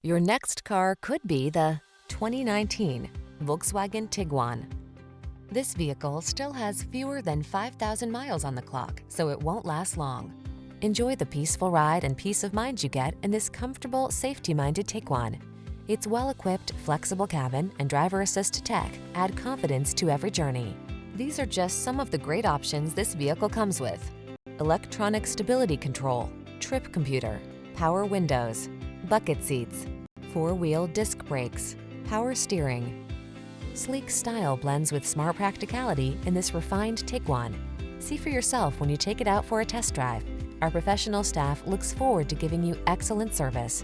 Your next car could be the 2019 Volkswagen Tiguan. This vehicle still has fewer than 5,000 miles on the clock, so it won't last long. Enjoy the peaceful ride and peace of mind you get in this comfortable, safety-minded Tiguan. Its well-equipped, flexible cabin and driver assist tech add confidence to every journey. These are just some of the great options this vehicle comes with: electronic stability control, trip computer, power windows, bucket seats, four-wheel disc brakes, power steering. Sleek style blends with smart practicality in this refined Tiguan. See for yourself when you take it out for a test drive. Our professional staff looks forward to giving you excellent service.